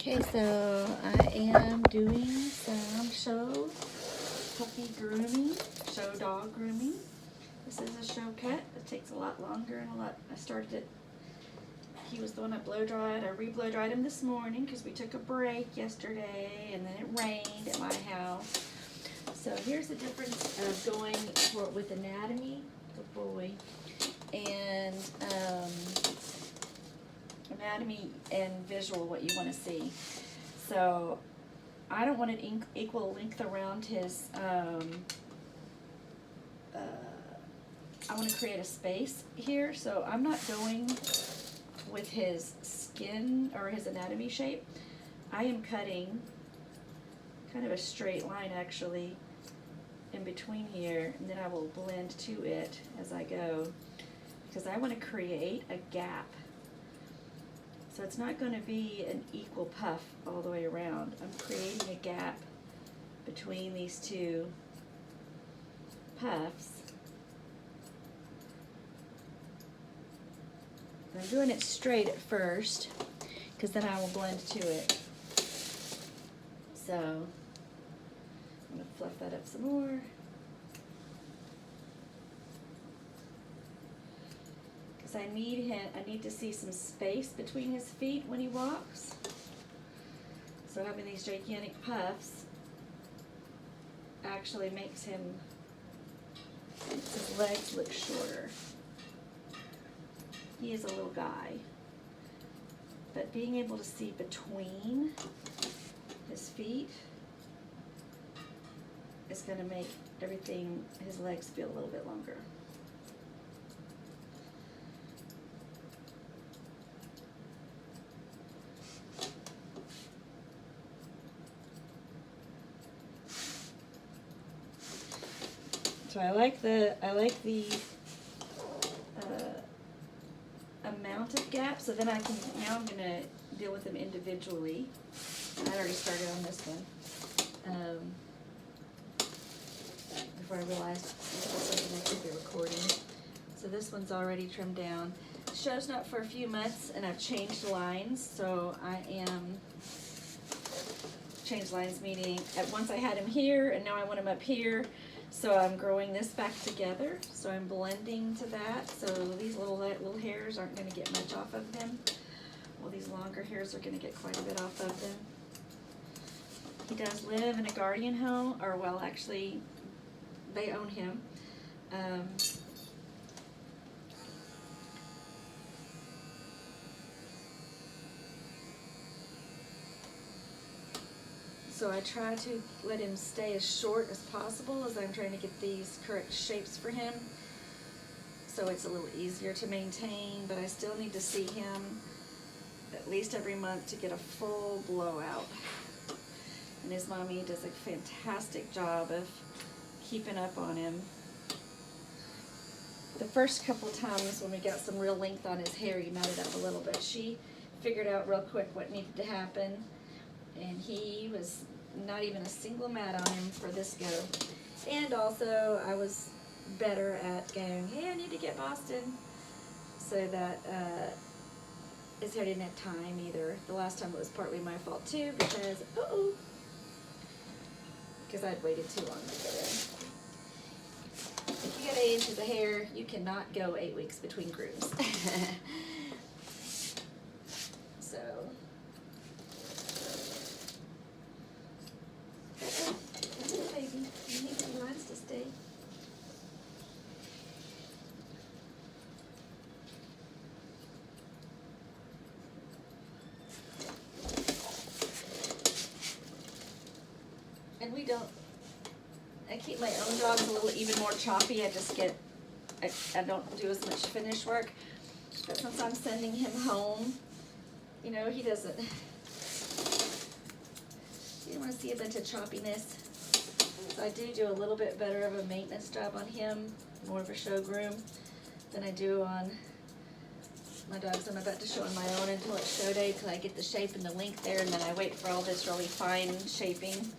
Okay, so I am doing some show puppy grooming, show dog grooming. This is a show cut. It takes a lot longer and I started it, he was the one I blow dried. I re-blow dried him this morning because we took a break yesterday and then it rained at my house. So here's the difference of going with anatomy, good boy, and anatomy and visual, what you want to see. So I don't want an equal length around his, I want to create a space here, so I'm not going with his skin or his anatomy shape. I am cutting kind of a straight line actually in between here, and then I will blend to it as I go because I want to create a gap. So it's not going to be an equal puff all the way around. I'm creating a gap between these two puffs. I'm doing it straight at first because then I will blend to it. So I'm going to fluff that up some more. Because I need to see some space between his feet when he walks. So having these gigantic puffs actually makes his legs look shorter. He is a little guy, but being able to see between his feet is going to make his legs feel a little bit longer. So I like the amount of gap, so then now I'm going to deal with them individually. I already started on this one before I realized this was something I could be recording. So this one's already trimmed down. The show's not for a few months, and I've changed lines, so changed lines meaning at once I had him here, and now I want him up here. So I'm growing this back together, so I'm blending to that, so these little hairs aren't going to get much off of them, while these longer hairs are going to get quite a bit off of them. He does live in a guardian home, or well, actually, they own him. So I try to let him stay as short as possible as I'm trying to get these correct shapes for him. So it's a little easier to maintain, but I still need to see him at least every month to get a full blowout. And his mommy does a fantastic job of keeping up on him. The first couple times when we got some real length on his hair, he matted up a little bit. She figured out real quick what needed to happen. And he was not even a single mat on him for this go. And also, I was better at going, hey, I need to get Boston, so that his hair didn't have time either. The last time it was partly my fault too, because I'd waited too long to get in. If you get 8 inches of hair, you cannot go 8 weeks between grooms. So. Baby, you need some lines to stay. And I keep my own dogs a little even more choppy. I don't do as much finish work. But since I'm sending him home, he doesn't want to see a bunch of choppiness. So I do a little bit better of a maintenance job on him, more of a show groom, than I do on my dogs I'm about to show on my own until it's show day, till I get the shape and the length there, and then I wait for all this really fine shaping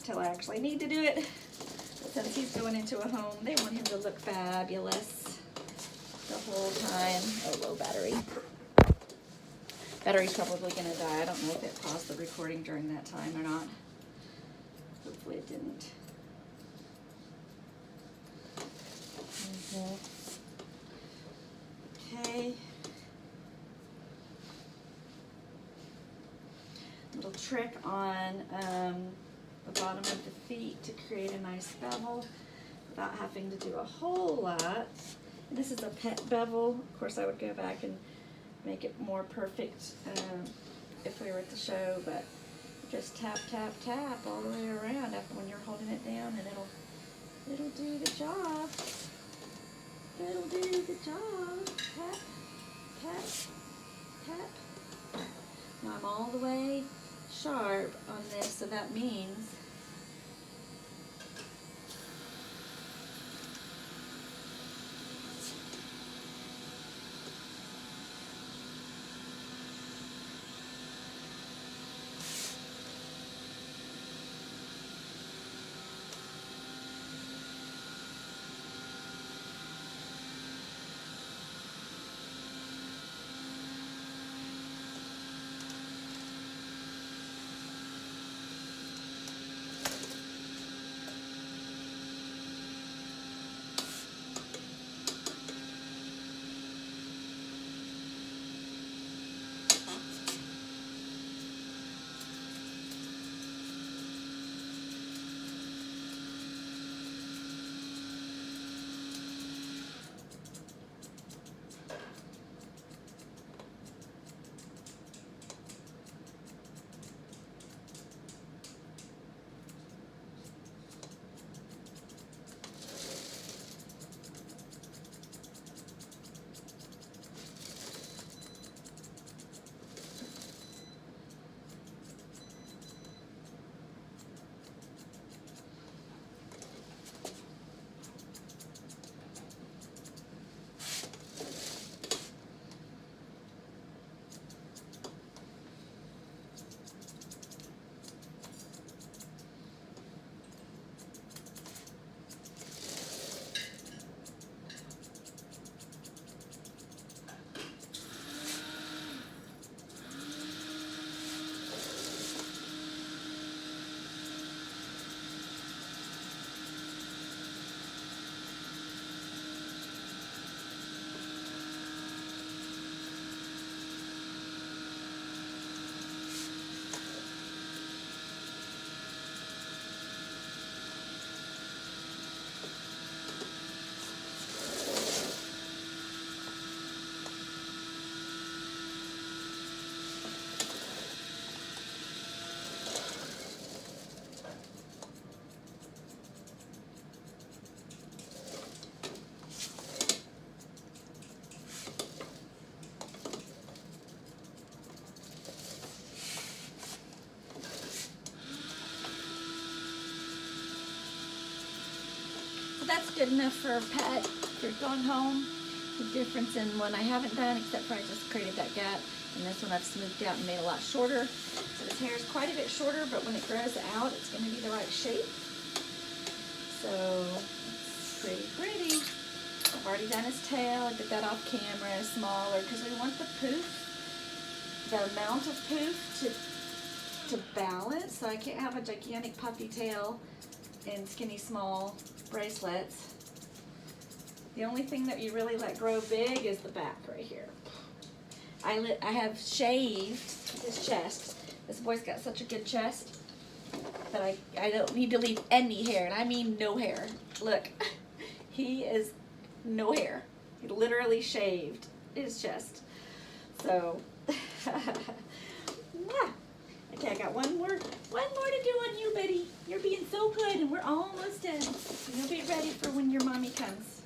till I actually need to do it. But since he's going into a home, they want him to look fabulous the whole time. Oh, low battery. Battery's probably gonna die. I don't know if it paused the recording during that time or not. Hopefully it didn't. Okay. Little trick on the bottom of the feet to create a nice bevel without having to do a whole lot. And this is a pet bevel. Of course, I would go back and make it more perfect if we were at the show, but just tap, tap, tap all the way around after when you're holding it down, and it'll do the job. It'll do the job. Tap, tap, tap. Now I'm all the way sharp on this, so that means that's good enough for a pet. If you're going home, the difference in one I haven't done, except for I just created that gap, and this one I've smoothed out and made a lot shorter. So his hair is quite a bit shorter, but when it grows out, it's going to be the right shape. So it's pretty pretty. I've already done his tail. I did that off camera, smaller, because we want the poof, the amount of poof to balance. So I can't have a gigantic puffy tail and skinny small bracelets. The only thing that you really let grow big is the back right here. I have shaved his chest. This boy's got such a good chest that I don't need to leave any hair, and I mean no hair. Look, he is no hair. He literally shaved his chest. So, yeah. Okay, I got one more to do on you, Betty. You're being so good, and we're almost done. You'll be ready for when your mommy comes.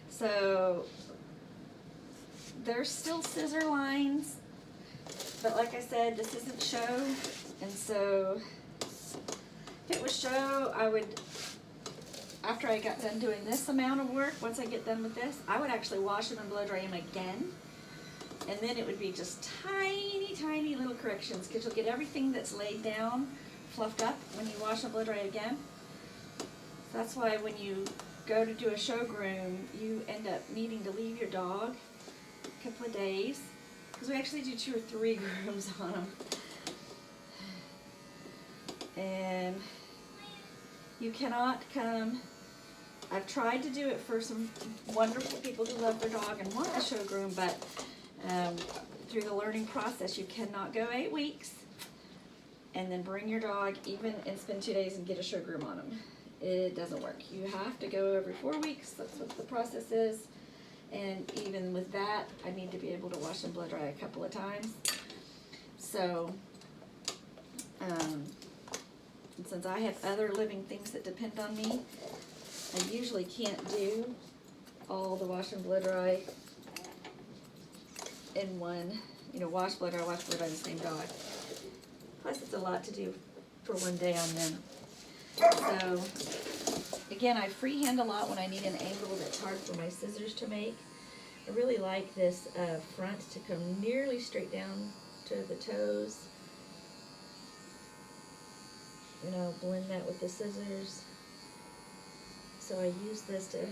So there's still scissor lines, but like I said, this isn't show, and so if it was show, I would, after I got done doing this amount of work, once I get done with this, I would actually wash him and blow dry him again, and then it would be just tiny, tiny little corrections, because you'll get everything that's laid down fluffed up when you wash and blow dry again. That's why when you go to do a show groom, you end up needing to leave your dog a couple of days, because we actually do 2 or 3 grooms on them. And you cannot come. I've tried to do it for some wonderful people who love their dog and want a show groom, but through the learning process, you cannot go 8 weeks and then bring your dog even and spend 2 days and get a show groom on them. It doesn't work. You have to go every 4 weeks. That's what the process is. And even with that, I need to be able to wash and blow dry a couple of times. So, and since I have other living things that depend on me, I usually can't do all the wash and blow dry in one, wash, blow dry on the same dog. Plus, it's a lot to do for one day on them. So, again, I freehand a lot when I need an angle that's hard for my scissors to make. I really like this front to come nearly straight down to the toes. Blend that with the scissors. So I use this to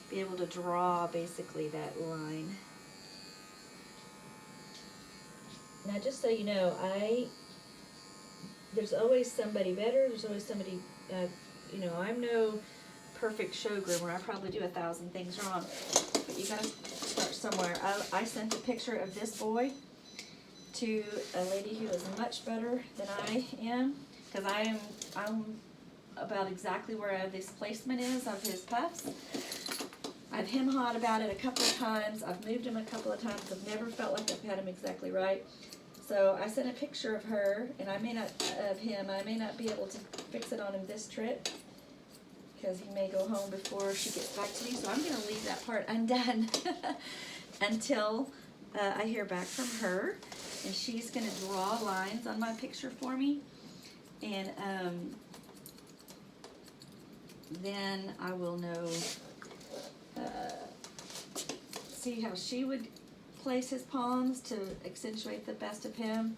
be able to draw basically that line. Now, just so you know, there's always somebody better. There's always somebody, I'm no perfect show groomer. I probably do 1,000 things wrong, but you gotta start somewhere. I sent a picture of this boy to a lady who is much better than I am, because I'm about exactly where this placement is of his puffs. I've hem-hawed about it a couple of times. I've moved him a couple of times. I've never felt like I've had him exactly right. So I sent a picture of her, and I may not be able to fix it on him this trip, because he may go home before she gets back to me. So I'm going to leave that part undone until I hear back from her, and she's going to draw lines on my picture for me, and then I will know, see how she would place his palms to accentuate the best of him.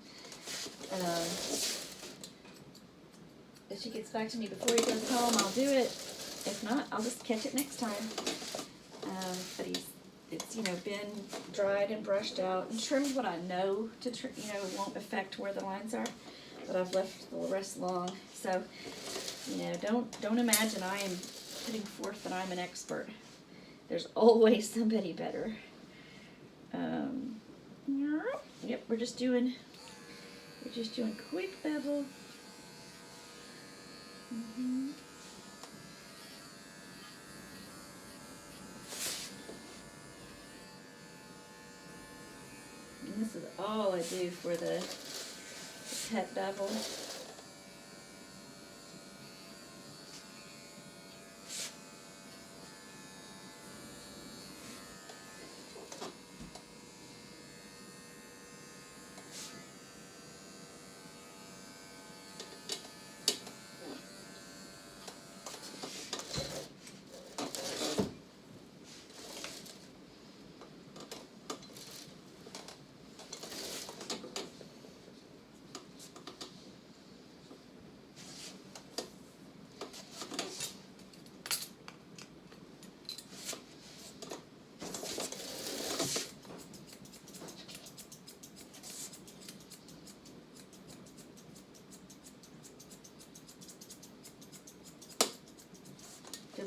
If she gets back to me before he goes home, I'll do it. If not, I'll just catch it next time. But it's been dried and brushed out and trimmed what I know to won't affect where the lines are, but I've left the rest long. So don't imagine I am putting forth that I'm an expert. There's always somebody better. Yep, we're just doing quick bevel. And this is all I do for the pet bevel.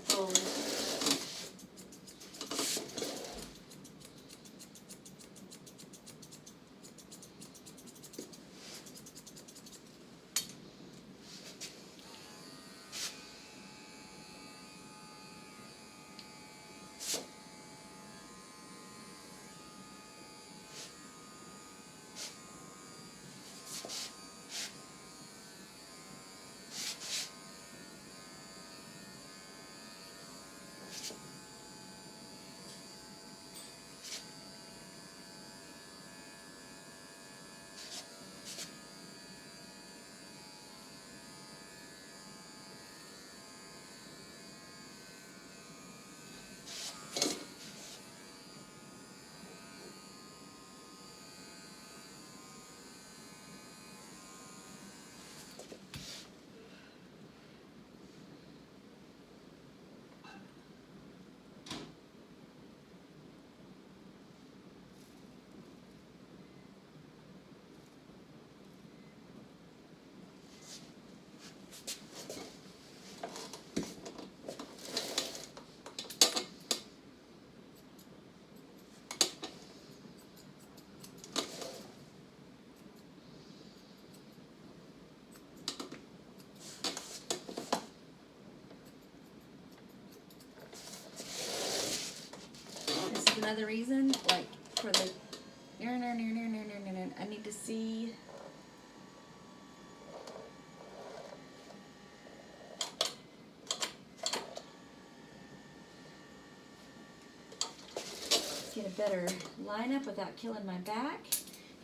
Fold. another reason, like for the, I need to see. Get a better lineup without killing my back,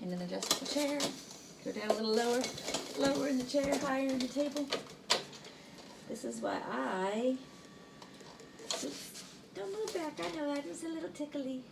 and then adjust the chair. Go down a little lower in the chair, higher in the table. This is why oops, don't move back. I know that was a little tickly.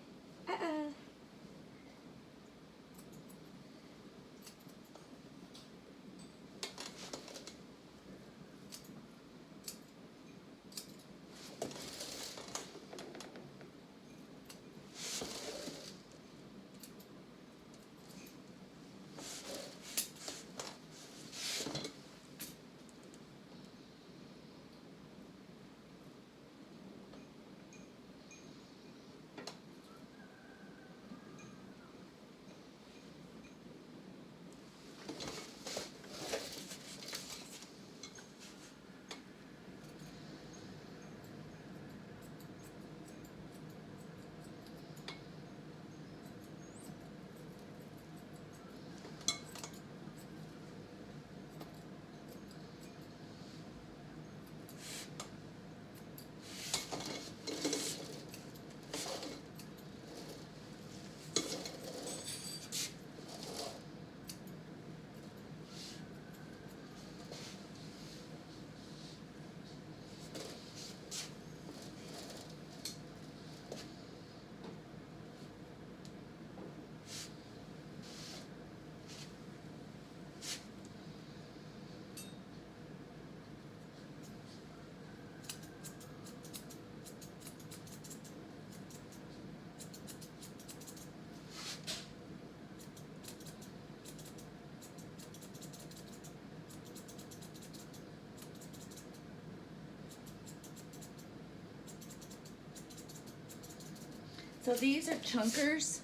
So these are chunkers,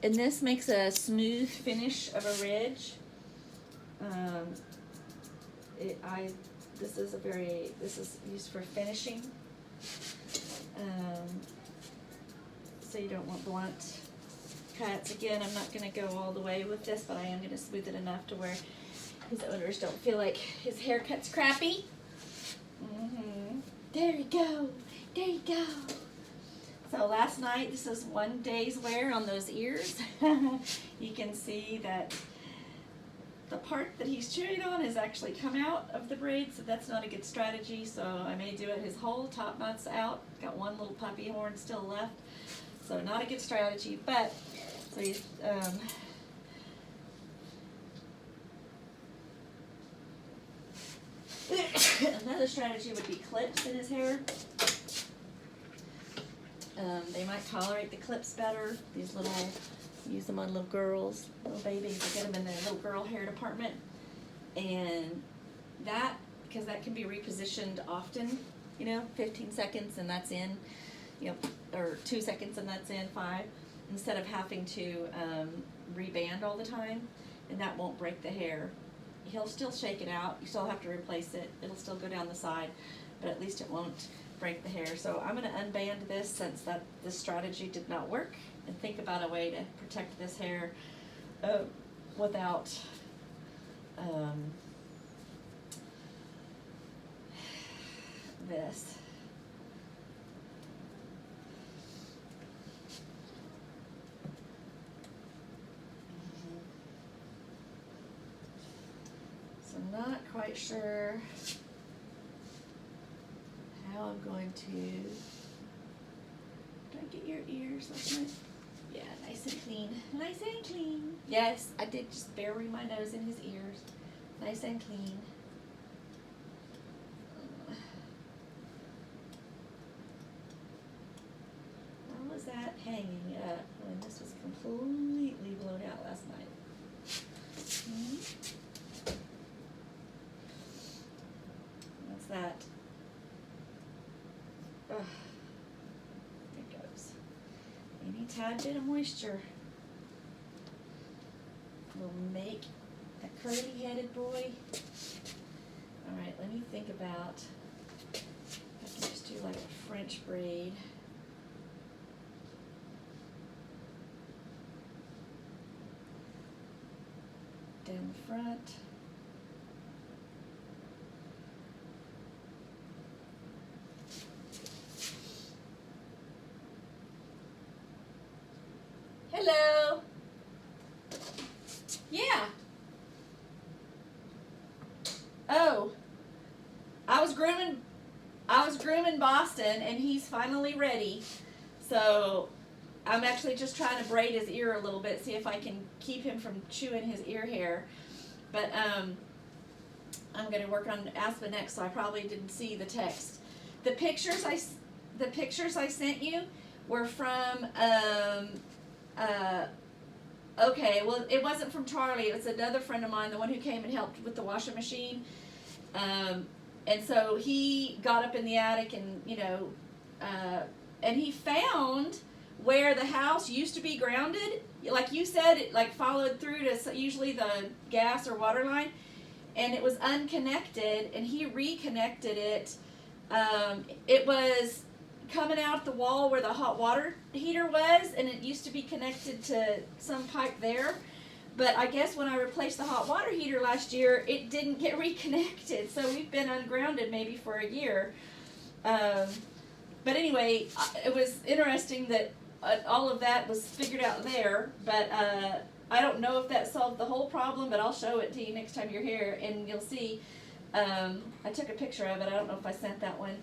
and this makes a smooth finish of a ridge. This is used for finishing. So you don't want blunt cuts. Again, I'm not going to go all the way with this, but I am going to smooth it enough to where his owners don't feel like his haircut's crappy. There you go. There you go. So last night, this is one day's wear on those ears. You can see that the part that he's chewing on has actually come out of the braid, so that's not a good strategy. So I may do it his whole top knot's out. Got one little puppy horn still left, so not a good strategy. But so he's another strategy would be clips in his hair. They might tolerate the clips better. These little, use them on little girls, little babies. They get them in their little girl hair department. And that, because that can be repositioned often, 15 seconds and that's in, or 2 seconds and that's in, 5, instead of having to reband all the time, and that won't break the hair. He'll still shake it out. You still have to replace it. It'll still go down the side, but at least it won't break the hair. So I'm going to unband this since this strategy did not work, and think about a way to protect this hair without this. So I'm not quite sure how I'm going to, did I get your ears last night? Yeah, nice and clean. Nice and clean. Yes, I did just bury my nose in his ears. Nice and clean. How was that hanging up when this was completely blown out last night? What's that? Ugh. There it goes. Any tad bit of moisture will make a curly-headed boy. All right, let me think about if I can just do like a French braid. the front. Hello. Yeah. Oh, I was grooming Boston, and he's finally ready. So I'm actually just trying to braid his ear a little bit, see if I can keep him from chewing his ear hair. But I'm going to work on Aspen next, so I probably didn't see the text. The pictures I sent you were from okay, well, it wasn't from Charlie. It was another friend of mine, the one who came and helped with the washing machine. And so he got up in the attic and, and he found where the house used to be grounded. Like you said, it like followed through to usually the gas or water line, and it was unconnected, and he reconnected it. It was coming out the wall where the hot water heater was, and it used to be connected to some pipe there. But I guess when I replaced the hot water heater last year, it didn't get reconnected. So we've been ungrounded maybe for a year. But anyway, it was interesting that all of that was figured out there. But I don't know if that solved the whole problem, but I'll show it to you next time you're here, and you'll see. I took a picture of it. I don't know if I sent that one.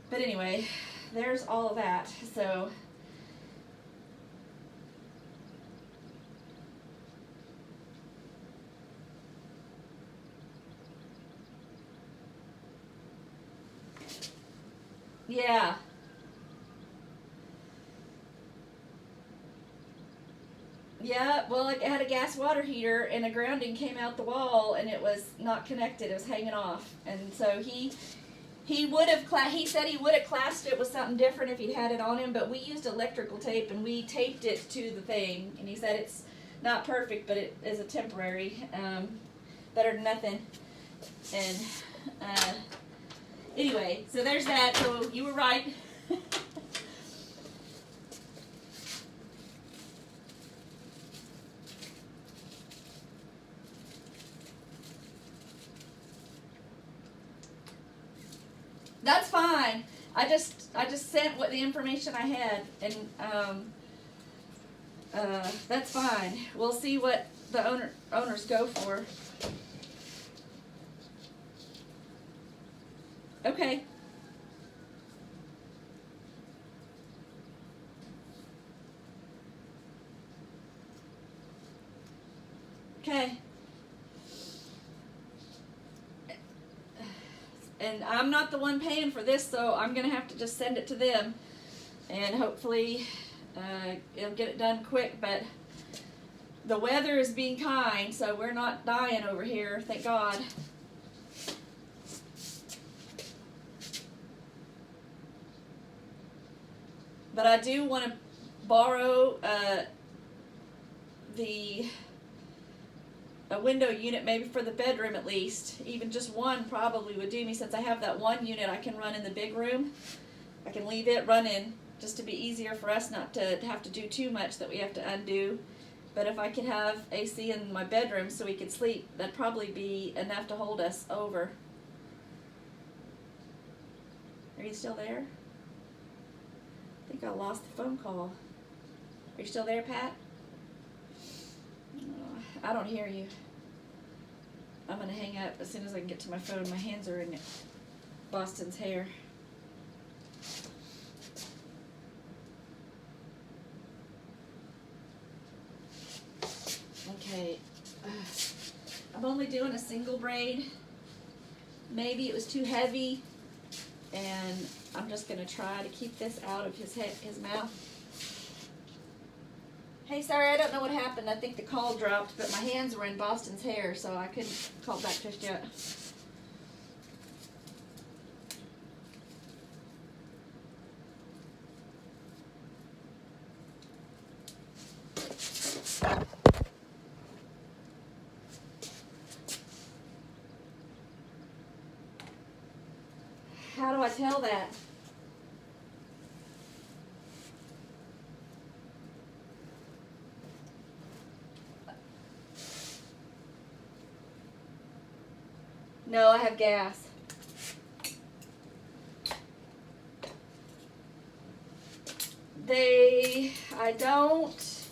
But anyway, there's all of that. So yeah. Yeah, well, it had a gas water heater, and a grounding came out the wall, and it was not connected. It was hanging off, and so he would have he said he would have classed it with something different if he'd had it on him, but we used electrical tape, and we taped it to the thing, and he said it's not perfect, but it is a temporary, better than nothing. And anyway, so there's that. So you were right. That's fine. I just sent what the information I had, and that's fine. We'll see what the owners go for. Okay. Okay. And I'm not the one paying for this, so I'm going to have to just send it to them. And hopefully it'll get it done quick. But the weather is being kind, so we're not dying over here, thank God. But I do want to borrow a window unit, maybe for the bedroom at least. Even just one probably would do me, since I have that one unit I can run in the big room. I can leave it running just to be easier for us not to have to do too much that we have to undo. But if I could have AC in my bedroom so we could sleep, that'd probably be enough to hold us over. Are you still there? I think I lost the phone call. Are you still there, Pat? I don't hear you. I'm going to hang up as soon as I can get to my phone. My hands are in Boston's hair. Okay. I'm only doing a single braid. Maybe it was too heavy, and I'm just going to try to keep this out of his mouth. Hey, sorry, I don't know what happened. I think the call dropped, but my hands were in Boston's hair, so I couldn't call back just yet. How do I tell that? No, I have gas. I don't.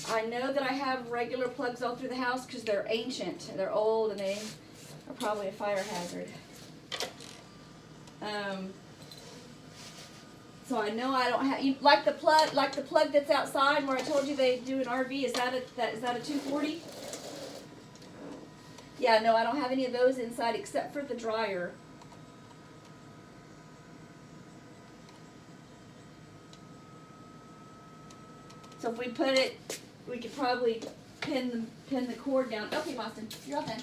I know that I have regular plugs all through the house because they're ancient. They're old and they are probably a fire hazard. So I know I don't have, like the plug that's outside where I told you they do an RV. Is that a 240? Yeah, no, I don't have any of those inside except for the dryer. So if we put it, we could probably pin the cord down. Okay, Boston, you're all done.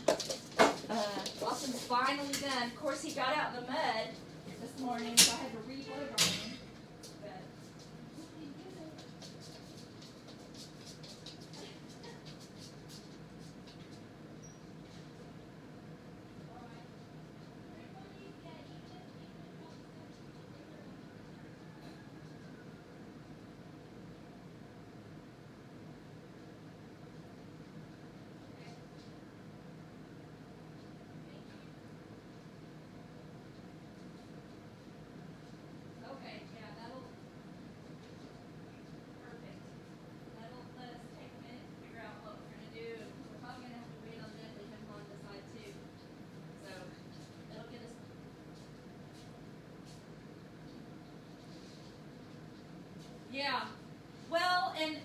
Boston's finally done. Of course, he got out in the mud this morning, so I had to reload on him. But okay, yeah, that'll perfect. That'll let us take a minute to figure out what we're gonna do. We're probably gonna have to wait on them to him on the side too. So it'll get us. Yeah. Well, and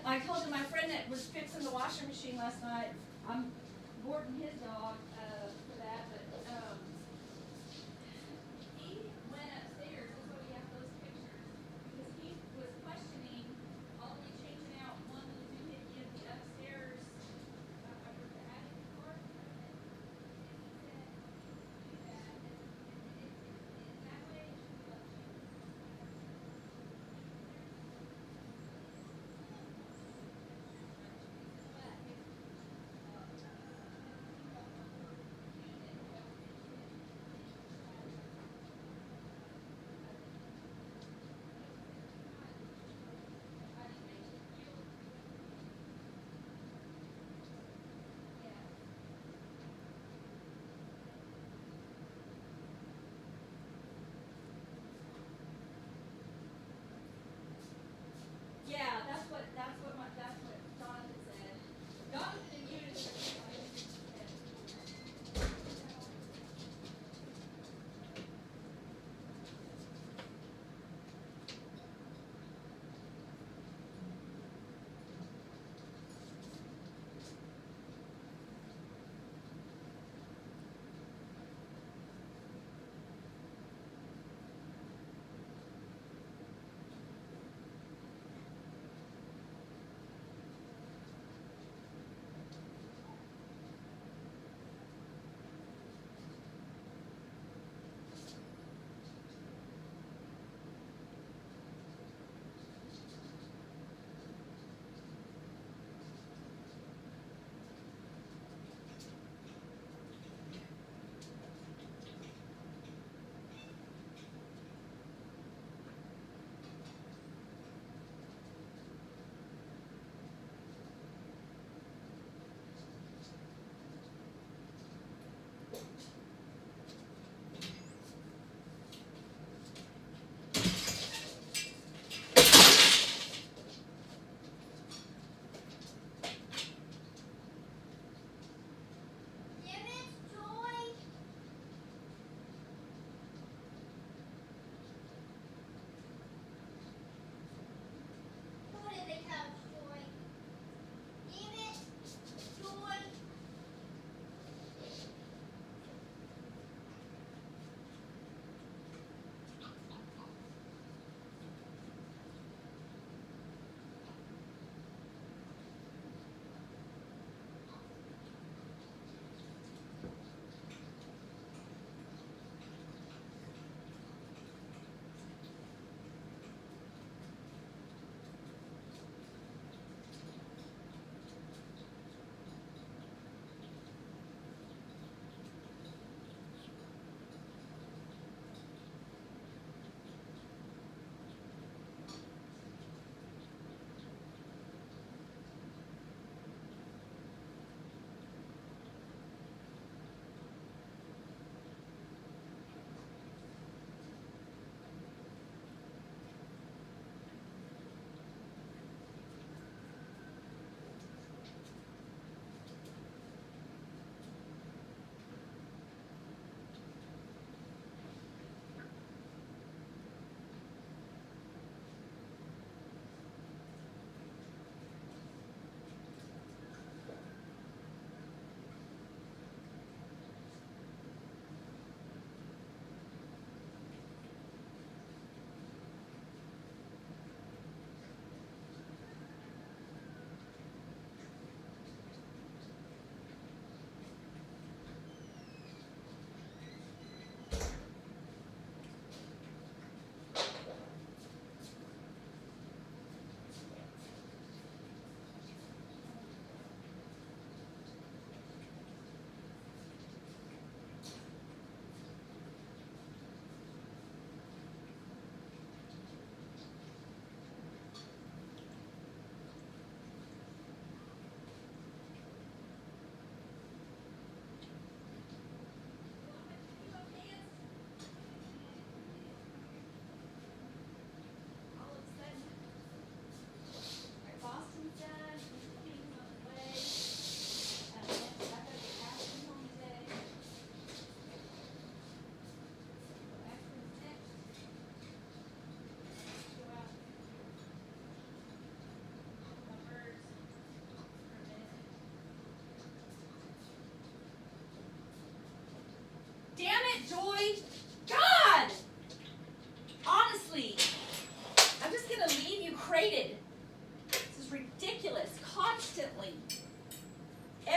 I told you my friend that was fixing the washing machine last night. I'm boarding his dog.